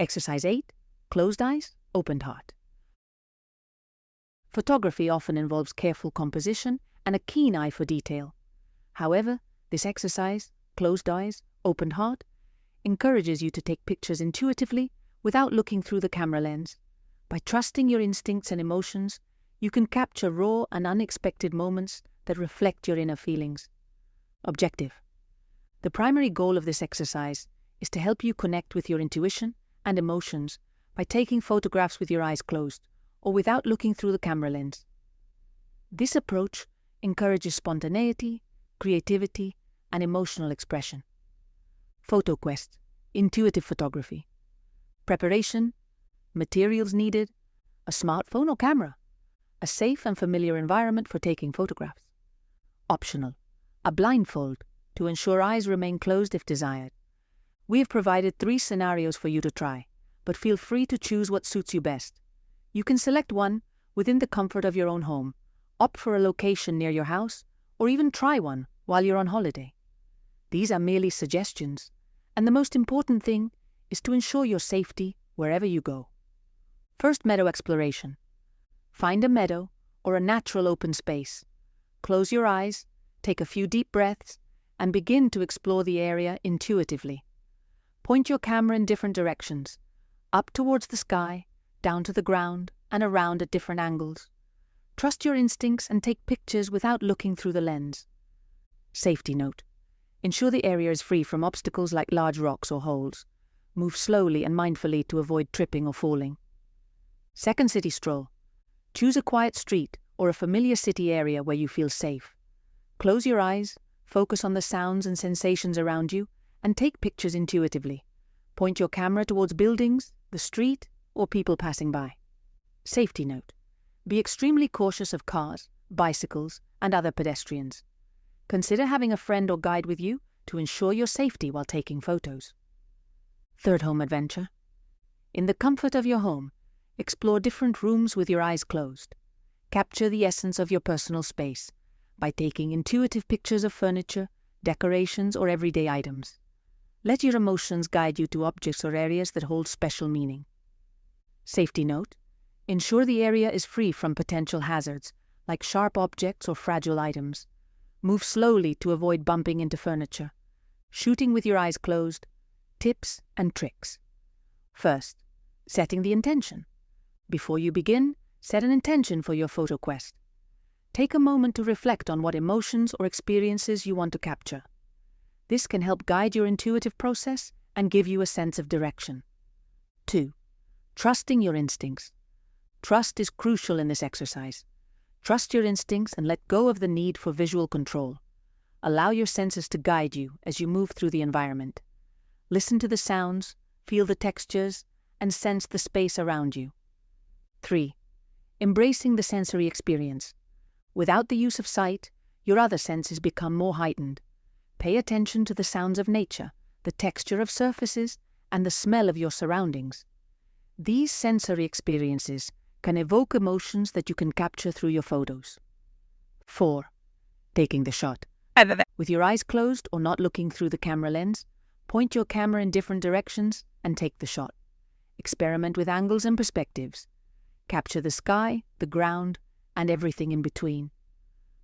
Exercise 8. Closed eyes, opened heart. Photography often involves careful composition and a keen eye for detail. However, this exercise, closed eyes, opened heart, encourages you to take pictures intuitively without looking through the camera lens. By trusting your instincts and emotions, you can capture raw and unexpected moments that reflect your inner feelings. Objective. The primary goal of this exercise is to help you connect with your intuition and emotions by taking photographs with your eyes closed or without looking through the camera lens. This approach encourages spontaneity, creativity, and emotional expression. Photo quest, intuitive photography. Preparation, materials needed, a smartphone or camera, a safe and familiar environment for taking photographs. Optional, a blindfold to ensure eyes remain closed if desired. We have provided 3 scenarios for you to try, but feel free to choose what suits you best. You can select one within the comfort of your own home, opt for a location near your house, or even try one while you're on holiday. These are merely suggestions, and the most important thing is to ensure your safety wherever you go. First, meadow exploration. Find a meadow or a natural open space. Close your eyes, take a few deep breaths, and begin to explore the area intuitively. Point your camera in different directions, up towards the sky, down to the ground, and around at different angles. Trust your instincts and take pictures without looking through the lens. Safety note. Ensure the area is free from obstacles like large rocks or holes. Move slowly and mindfully to avoid tripping or falling. Second, city stroll. Choose a quiet street or a familiar city area where you feel safe. Close your eyes, focus on the sounds and sensations around you, and take pictures intuitively. Point your camera towards buildings, the street, or people passing by. Safety note. Be extremely cautious of cars, bicycles, and other pedestrians. Consider having a friend or guide with you to ensure your safety while taking photos. Third, home adventure. In the comfort of your home, explore different rooms with your eyes closed. Capture the essence of your personal space by taking intuitive pictures of furniture, decorations, or everyday items. Let your emotions guide you to objects or areas that hold special meaning. Safety note. Ensure the area is free from potential hazards, like sharp objects or fragile items. Move slowly to avoid bumping into furniture. Shooting with your eyes closed. Tips and tricks. First, setting the intention. Before you begin, set an intention for your photo quest. Take a moment to reflect on what emotions or experiences you want to capture. This can help guide your intuitive process and give you a sense of direction. 2. Trusting your instincts. Trust is crucial in this exercise. Trust your instincts and let go of the need for visual control. Allow your senses to guide you as you move through the environment. Listen to the sounds, feel the textures, and sense the space around you. 3. Embracing the sensory experience. Without the use of sight, your other senses become more heightened. Pay attention to the sounds of nature, the texture of surfaces, and the smell of your surroundings. These sensory experiences can evoke emotions that you can capture through your photos. 4. Taking the shot. With your eyes closed or not looking through the camera lens, point your camera in different directions and take the shot. Experiment with angles and perspectives. Capture the sky, the ground, and everything in between.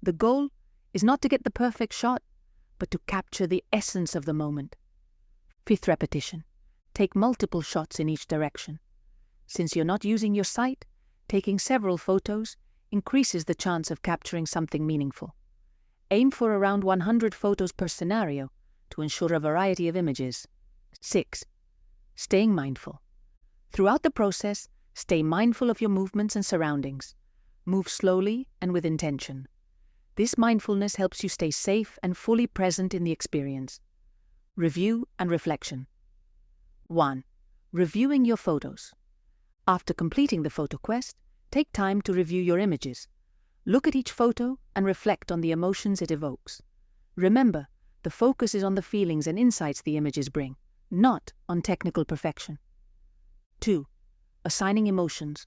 The goal is not to get the perfect shot, but to capture the essence of the moment. 5th repetition. Take multiple shots in each direction. Since you're not using your sight, taking several photos increases the chance of capturing something meaningful. Aim for around 100 photos per scenario to ensure a variety of images. 6. Staying mindful. Throughout the process, stay mindful of your movements and surroundings. Move slowly and with intention. This mindfulness helps you stay safe and fully present in the experience. Review and reflection. 1. Reviewing your photos. After completing the photo quest, take time to review your images. Look at each photo and reflect on the emotions it evokes. Remember, the focus is on the feelings and insights the images bring, not on technical perfection. 2. Assigning emotions.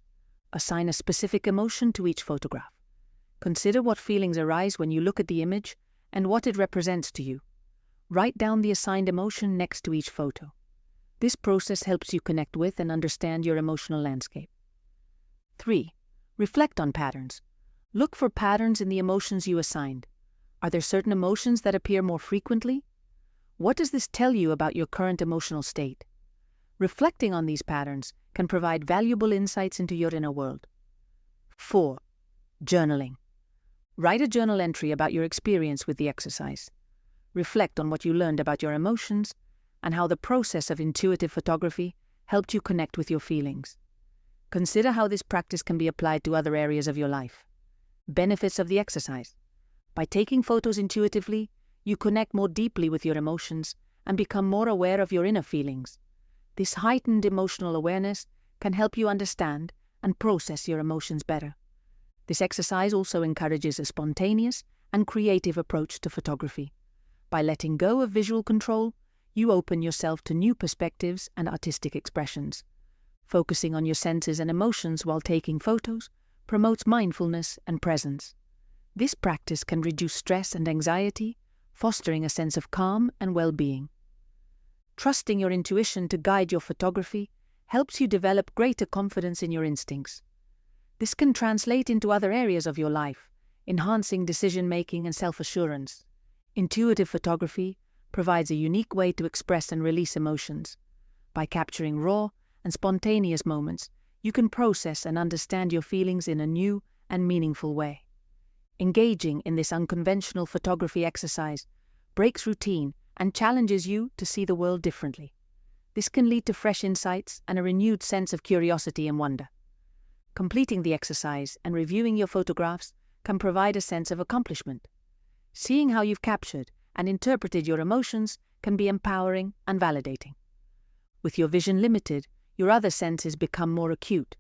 Assign a specific emotion to each photograph. Consider what feelings arise when you look at the image and what it represents to you. Write down the assigned emotion next to each photo. This process helps you connect with and understand your emotional landscape. 3. Reflect on patterns. Look for patterns in the emotions you assigned. Are there certain emotions that appear more frequently? What does this tell you about your current emotional state? Reflecting on these patterns can provide valuable insights into your inner world. 4. Journaling. Write a journal entry about your experience with the exercise. Reflect on what you learned about your emotions and how the process of intuitive photography helped you connect with your feelings. Consider how this practice can be applied to other areas of your life. Benefits of the exercise. By taking photos intuitively, you connect more deeply with your emotions and become more aware of your inner feelings. This heightened emotional awareness can help you understand and process your emotions better. This exercise also encourages a spontaneous and creative approach to photography. By letting go of visual control, you open yourself to new perspectives and artistic expressions. Focusing on your senses and emotions while taking photos promotes mindfulness and presence. This practice can reduce stress and anxiety, fostering a sense of calm and well-being. Trusting your intuition to guide your photography helps you develop greater confidence in your instincts. This can translate into other areas of your life, enhancing decision-making and self-assurance. Intuitive photography provides a unique way to express and release emotions. By capturing raw and spontaneous moments, you can process and understand your feelings in a new and meaningful way. Engaging in this unconventional photography exercise breaks routine and challenges you to see the world differently. This can lead to fresh insights and a renewed sense of curiosity and wonder. Completing the exercise and reviewing your photographs can provide a sense of accomplishment. Seeing how you've captured and interpreted your emotions can be empowering and validating. With your vision limited, your other senses become more acute.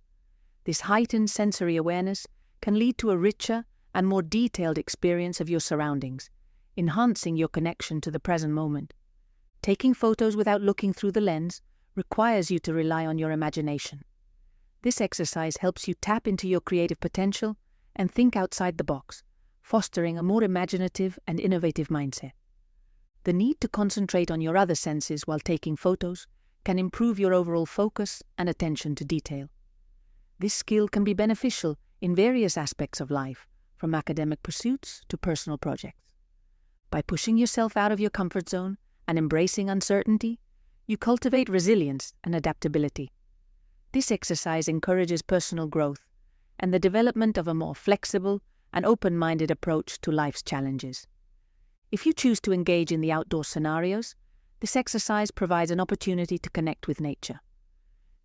This heightened sensory awareness can lead to a richer and more detailed experience of your surroundings, enhancing your connection to the present moment. Taking photos without looking through the lens requires you to rely on your imagination. This exercise helps you tap into your creative potential and think outside the box, fostering a more imaginative and innovative mindset. The need to concentrate on your other senses while taking photos can improve your overall focus and attention to detail. This skill can be beneficial in various aspects of life, from academic pursuits to personal projects. By pushing yourself out of your comfort zone and embracing uncertainty, you cultivate resilience and adaptability. This exercise encourages personal growth and the development of a more flexible and open-minded approach to life's challenges. If you choose to engage in the outdoor scenarios, this exercise provides an opportunity to connect with nature.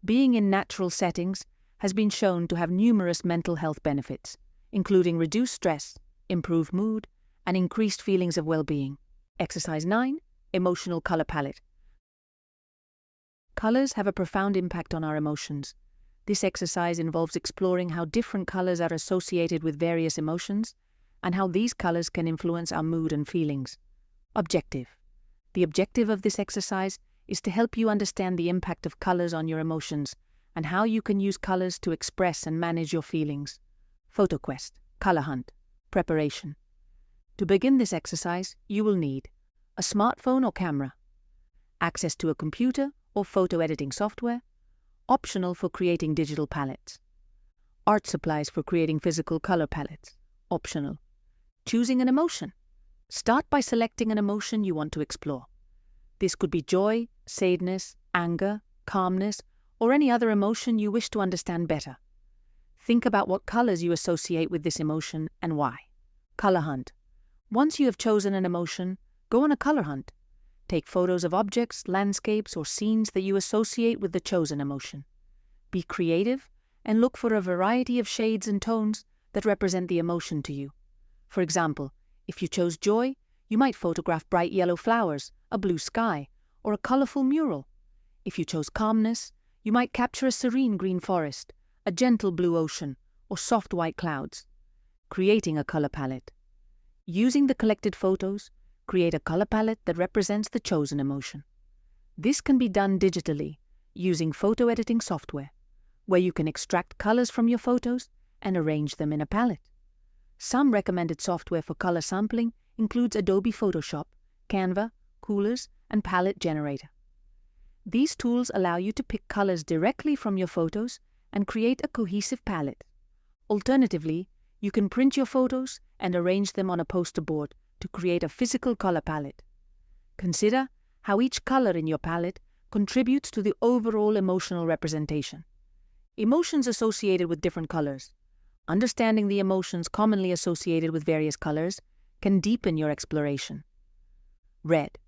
Being in natural settings has been shown to have numerous mental health benefits, including reduced stress, improved mood, and increased feelings of well-being. Exercise 9. Emotional color palette. Colors have a profound impact on our emotions. This exercise involves exploring how different colors are associated with various emotions and how these colors can influence our mood and feelings. Objective. The objective of this exercise is to help you understand the impact of colors on your emotions and how you can use colors to express and manage your feelings. Photo quest, color hunt, preparation. To begin this exercise, you will need a smartphone or camera, access to a computer or photo editing software, optional for creating digital palettes, art supplies for creating physical color palettes, optional. Choosing an emotion. Start by selecting an emotion you want to explore. This could be joy, sadness, anger, calmness, or any other emotion you wish to understand better. Think about what colors you associate with this emotion and why. Color hunt. Once you have chosen an emotion, go on a color hunt. Take photos of objects, landscapes, or scenes that you associate with the chosen emotion. Be creative and look for a variety of shades and tones that represent the emotion to you. For example, if you chose joy, you might photograph bright yellow flowers, a blue sky, or a colorful mural. If you chose calmness, you might capture a serene green forest, a gentle blue ocean, or soft white clouds. Creating a color palette. Using the collected photos, create a color palette that represents the chosen emotion. This can be done digitally, using photo editing software, where you can extract colors from your photos and arrange them in a palette. Some recommended software for color sampling includes Adobe Photoshop, Canva, Coolors, and Palette Generator. These tools allow you to pick colors directly from your photos and create a cohesive palette. Alternatively, you can print your photos and arrange them on a poster board to create a physical color palette. Consider how each color in your palette contributes to the overall emotional representation. Emotions associated with different colors. Understanding the emotions commonly associated with various colors can deepen your exploration. Red,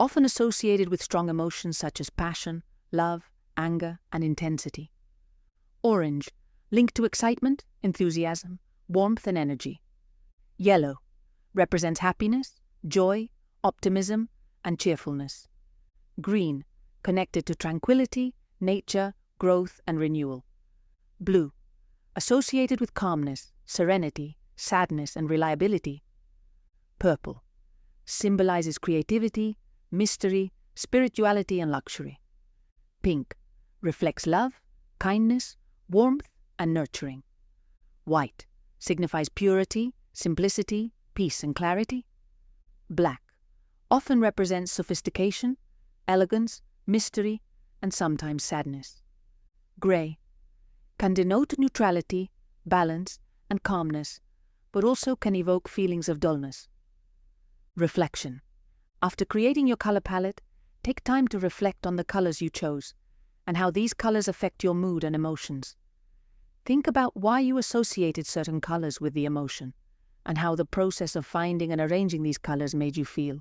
often associated with strong emotions such as passion, love, anger, and intensity. Orange, linked to excitement, enthusiasm, warmth, and energy. Yellow, represents happiness, joy, optimism, and cheerfulness. Green, connected to tranquility, nature, growth, and renewal. Blue, associated with calmness, serenity, sadness, and reliability. Purple, symbolizes creativity, mystery, spirituality, and luxury. Pink, reflects love, kindness, warmth, and nurturing. White, signifies purity, simplicity, peace, and clarity. Black, often represents sophistication, elegance, mystery, and sometimes sadness. Gray, can denote neutrality, balance, and calmness, but also can evoke feelings of dullness. Reflection. After creating your color palette, take time to reflect on the colors you chose and how these colors affect your mood and emotions. Think about why you associated certain colors with the emotion and how the process of finding and arranging these colors made you feel.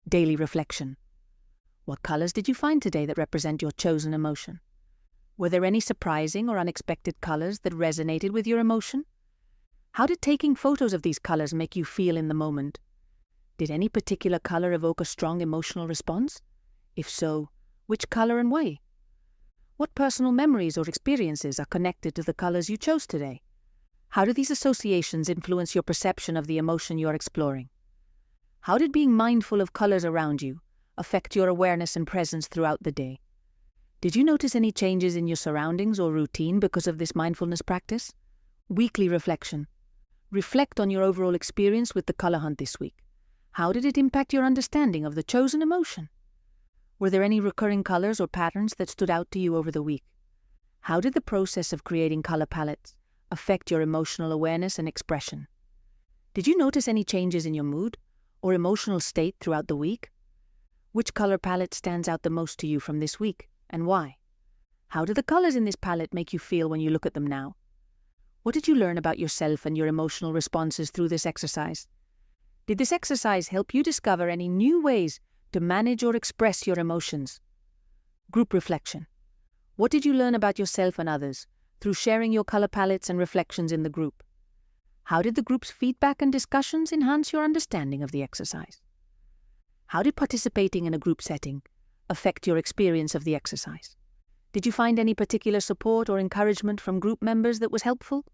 Daily reflection. What colors did you find today that represent your chosen emotion? Were there any surprising or unexpected colors that resonated with your emotion? How did taking photos of these colors make you feel in the moment? Did any particular color evoke a strong emotional response? If so, which color and why? What personal memories or experiences are connected to the colors you chose today? How do these associations influence your perception of the emotion you're exploring? How did being mindful of colors around you affect your awareness and presence throughout the day? Did you notice any changes in your surroundings or routine because of this mindfulness practice? Weekly reflection. Reflect on your overall experience with the color hunt this week. How did it impact your understanding of the chosen emotion? Were there any recurring colors or patterns that stood out to you over the week? How did the process of creating color palettes affect your emotional awareness and expression? Did you notice any changes in your mood or emotional state throughout the week? Which color palette stands out the most to you from this week, and why? How do the colors in this palette make you feel when you look at them now? What did you learn about yourself and your emotional responses through this exercise? Did this exercise help you discover any new ways to manage or express your emotions? Group reflection. What did you learn about yourself and others through sharing your color palettes and reflections in the group? How did the group's feedback and discussions enhance your understanding of the exercise? How did participating in a group setting affect your experience of the exercise? Did you find any particular support or encouragement from group members that was helpful?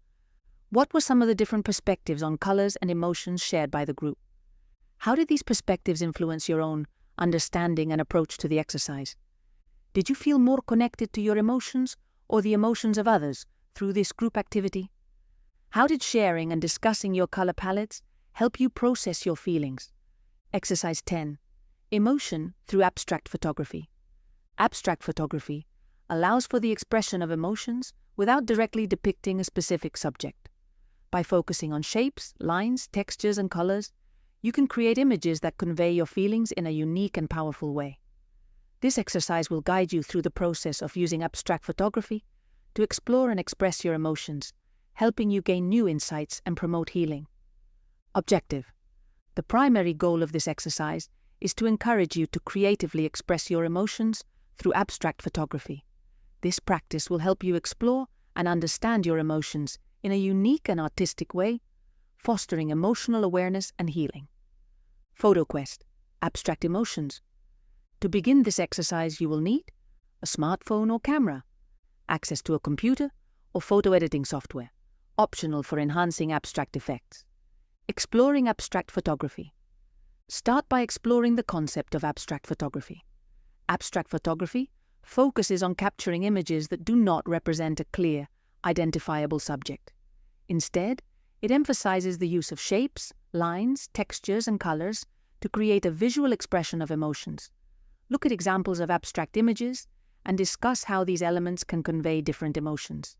What were some of the different perspectives on colors and emotions shared by the group? How did these perspectives influence your own understanding and approach to the exercise? Did you feel more connected to your emotions or the emotions of others through this group activity? How did sharing and discussing your color palettes help you process your feelings? Exercise 10. Emotion through abstract photography. Abstract photography allows for the expression of emotions without directly depicting a specific subject. By focusing on shapes, lines, textures, and colors, you can create images that convey your feelings in a unique and powerful way. This exercise will guide you through the process of using abstract photography to explore and express your emotions, helping you gain new insights and promote healing. Objective. The primary goal of this exercise is to encourage you to creatively express your emotions through abstract photography. This practice will help you explore and understand your emotions in a unique and artistic way, fostering emotional awareness and healing. Photo Quest. Abstract emotions. To begin this exercise, you will need a smartphone or camera, access to a computer or photo editing software, optional for enhancing abstract effects. Exploring abstract photography. Start by exploring the concept of abstract photography. Abstract photography focuses on capturing images that do not represent a clear, identifiable subject. Instead, it emphasizes the use of shapes, lines, textures, and colors to create a visual expression of emotions. Look at examples of abstract images and discuss how these elements can convey different emotions.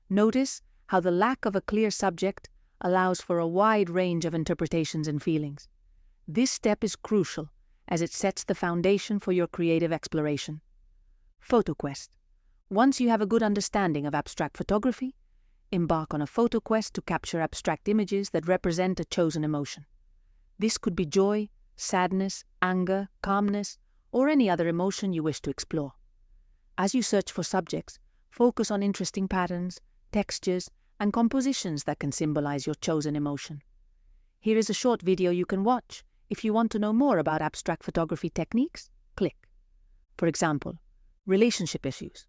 Notice how the lack of a clear subject allows for a wide range of interpretations and feelings. This step is crucial as it sets the foundation for your creative exploration. Photo quest. Once you have a good understanding of abstract photography, embark on a photo quest to capture abstract images that represent a chosen emotion. This could be joy, sadness, anger, calmness, or any other emotion you wish to explore. As you search for subjects, focus on interesting patterns, textures, and compositions that can symbolize your chosen emotion. Here is a short video you can watch if you want to know more about abstract photography techniques. Click. For example, relationship issues.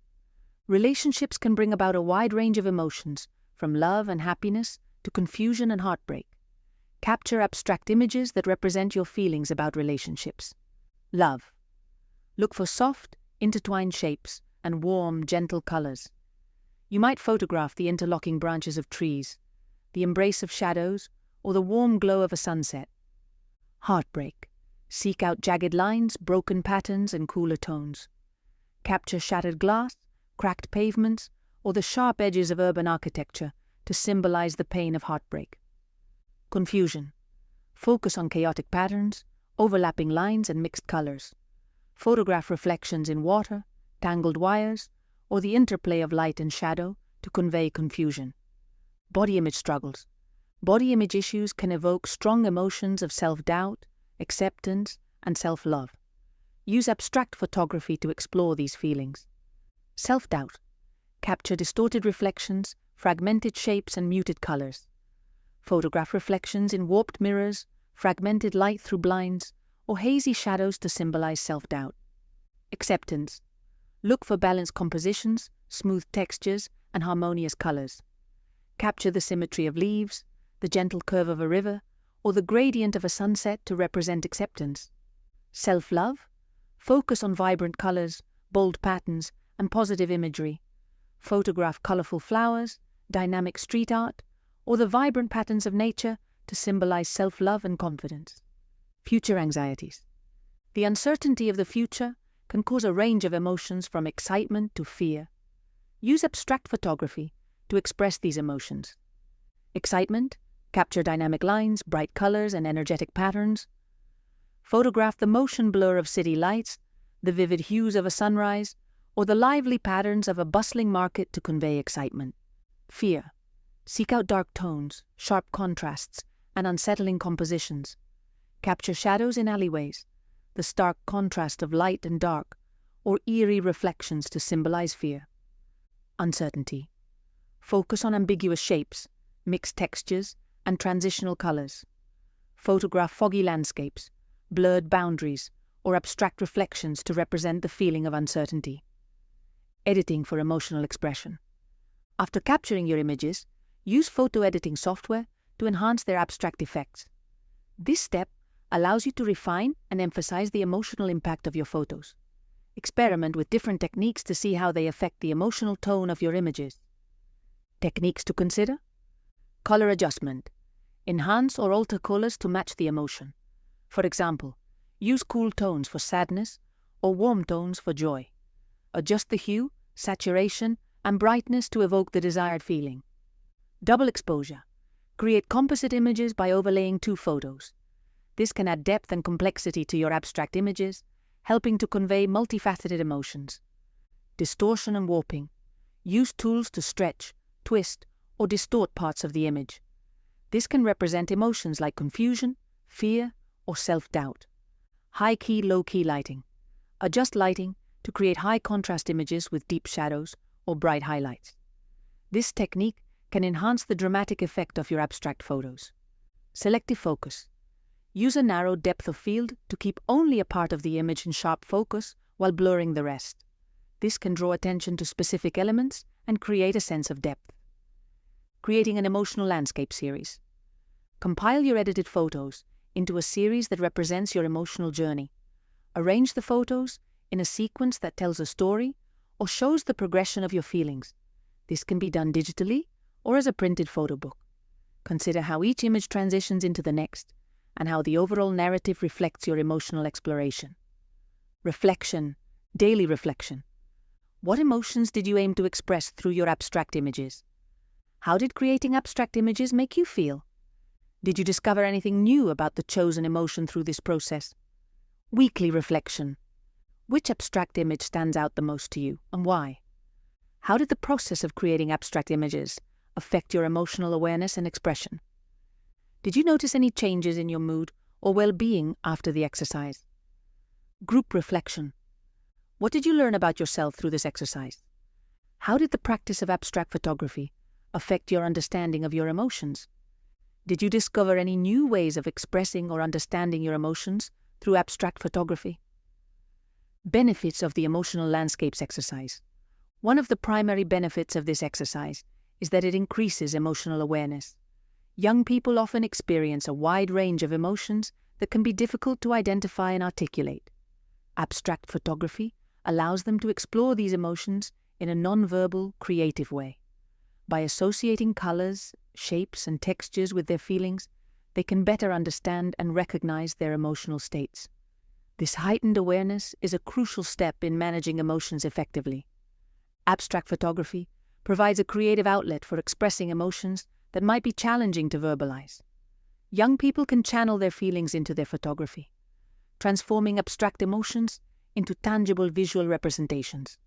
Relationships can bring about a wide range of emotions, from love and happiness to confusion and heartbreak. Capture abstract images that represent your feelings about relationships. Love. Look for soft, intertwined shapes and warm, gentle colors. You might photograph the interlocking branches of trees, the embrace of shadows, or the warm glow of a sunset. Heartbreak. Seek out jagged lines, broken patterns, and cooler tones. Capture shattered glass, cracked pavements, or the sharp edges of urban architecture to symbolize the pain of heartbreak. Confusion. Focus on chaotic patterns, overlapping lines, and mixed colors. Photograph reflections in water, tangled wires, or the interplay of light and shadow to convey confusion. Body image struggles. Body image issues can evoke strong emotions of self-doubt, acceptance, and self-love. Use abstract photography to explore these feelings. Self-doubt. Capture distorted reflections, fragmented shapes, and muted colors. Photograph reflections in warped mirrors, fragmented light through blinds, or hazy shadows to symbolize self-doubt. Acceptance. Look for balanced compositions, smooth textures, and harmonious colors. Capture the symmetry of leaves, the gentle curve of a river, or the gradient of a sunset to represent acceptance. Self-love. Focus on vibrant colors, bold patterns, and positive imagery. Photograph colorful flowers, dynamic street art, or the vibrant patterns of nature to symbolize self-love and confidence. Future anxieties. The uncertainty of the future can cause a range of emotions from excitement to fear. Use abstract photography to express these emotions. Excitement. Capture dynamic lines, bright colors, and energetic patterns. Photograph the motion blur of city lights, the vivid hues of a sunrise, or the lively patterns of a bustling market to convey excitement. Fear. Seek out dark tones, sharp contrasts, and unsettling compositions. Capture shadows in alleyways, the stark contrast of light and dark, or eerie reflections to symbolize fear. Uncertainty. Focus on ambiguous shapes, mixed textures, and transitional colors. Photograph foggy landscapes, blurred boundaries, or abstract reflections to represent the feeling of uncertainty. Editing for emotional expression. After capturing your images, use photo editing software to enhance their abstract effects. This step allows you to refine and emphasize the emotional impact of your photos. Experiment with different techniques to see how they affect the emotional tone of your images. Techniques to consider: color adjustment. Enhance or alter colors to match the emotion. For example, use cool tones for sadness or warm tones for joy. Adjust the hue, saturation, and brightness to evoke the desired feeling. Double exposure. Create composite images by overlaying two photos. This can add depth and complexity to your abstract images, helping to convey multifaceted emotions. Distortion and warping. Use tools to stretch, twist, or distort parts of the image. This can represent emotions like confusion, fear, or self-doubt. High-key, low-key lighting. Adjust lighting to create high-contrast images with deep shadows or bright highlights. This technique can enhance the dramatic effect of your abstract photos. Selective focus. Use a narrow depth of field to keep only a part of the image in sharp focus while blurring the rest. This can draw attention to specific elements and create a sense of depth. Creating an emotional landscape series. Compile your edited photos into a series that represents your emotional journey. Arrange the photos in a sequence that tells a story or shows the progression of your feelings. This can be done digitally or as a printed photo book. Consider how each image transitions into the next and how the overall narrative reflects your emotional exploration. Reflection, daily reflection. What emotions did you aim to express through your abstract images? How did creating abstract images make you feel? Did you discover anything new about the chosen emotion through this process? Weekly reflection. Which abstract image stands out the most to you, and why? How did the process of creating abstract images affect your emotional awareness and expression? Did you notice any changes in your mood or well-being after the exercise? Group reflection. What did you learn about yourself through this exercise? How did the practice of abstract photography affect your understanding of your emotions? Did you discover any new ways of expressing or understanding your emotions through abstract photography? Benefits of the emotional landscapes exercise. One of the primary benefits of this exercise is that it increases emotional awareness. Young people often experience a wide range of emotions that can be difficult to identify and articulate. Abstract photography allows them to explore these emotions in a non-verbal, creative way. By associating colors, shapes, and textures with their feelings, they can better understand and recognize their emotional states. This heightened awareness is a crucial step in managing emotions effectively. Abstract photography provides a creative outlet for expressing emotions that might be challenging to verbalize. Young people can channel their feelings into their photography, transforming abstract emotions into tangible visual representations.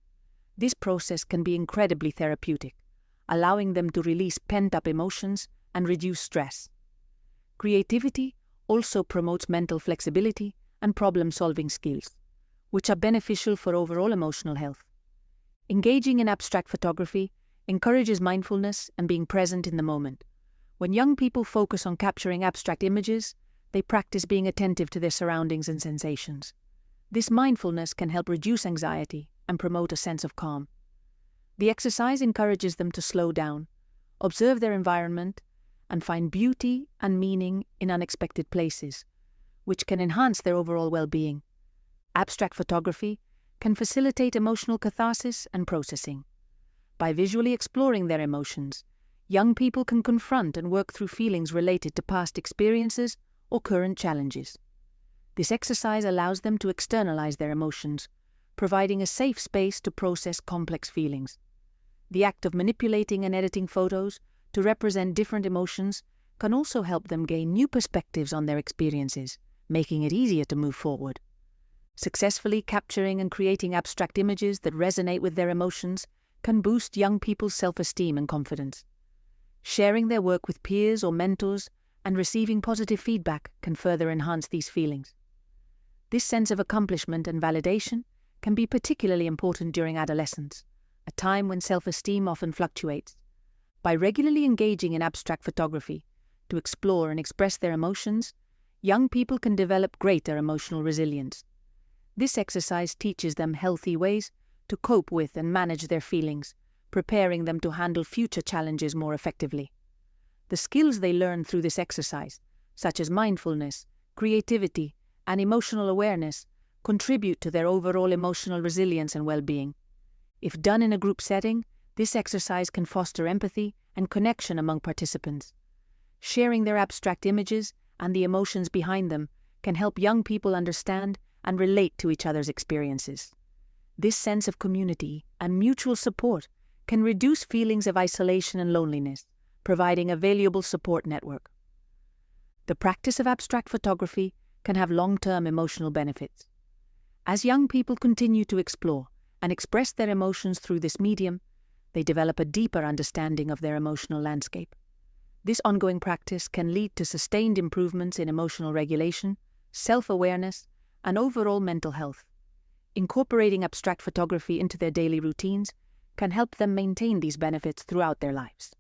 This process can be incredibly therapeutic, allowing them to release pent-up emotions and reduce stress. Creativity also promotes mental flexibility and problem-solving skills, which are beneficial for overall emotional health. Engaging in abstract photography encourages mindfulness and being present in the moment. When young people focus on capturing abstract images, they practice being attentive to their surroundings and sensations. This mindfulness can help reduce anxiety and promote a sense of calm. The exercise encourages them to slow down, observe their environment, and find beauty and meaning in unexpected places, which can enhance their overall well-being. Abstract photography can facilitate emotional catharsis and processing. By visually exploring their emotions, young people can confront and work through feelings related to past experiences or current challenges. This exercise allows them to externalize their emotions, providing a safe space to process complex feelings. The act of manipulating and editing photos to represent different emotions can also help them gain new perspectives on their experiences, making it easier to move forward. Successfully capturing and creating abstract images that resonate with their emotions can boost young people's self-esteem and confidence. Sharing their work with peers or mentors and receiving positive feedback can further enhance these feelings. This sense of accomplishment and validation can be particularly important during adolescence, a time when self-esteem often fluctuates. By regularly engaging in abstract photography to explore and express their emotions, young people can develop greater emotional resilience. This exercise teaches them healthy ways to cope with and manage their feelings, preparing them to handle future challenges more effectively. The skills they learn through this exercise, such as mindfulness, creativity, and emotional awareness, contribute to their overall emotional resilience and well-being. If done in a group setting, this exercise can foster empathy and connection among participants. Sharing their abstract images and the emotions behind them can help young people understand and relate to each other's experiences. This sense of community and mutual support can reduce feelings of isolation and loneliness, providing a valuable support network. The practice of abstract photography can have long-term emotional benefits. As young people continue to explore and express their emotions through this medium, they develop a deeper understanding of their emotional landscape. This ongoing practice can lead to sustained improvements in emotional regulation, self-awareness, and overall mental health. Incorporating abstract photography into their daily routines can help them maintain these benefits throughout their lives.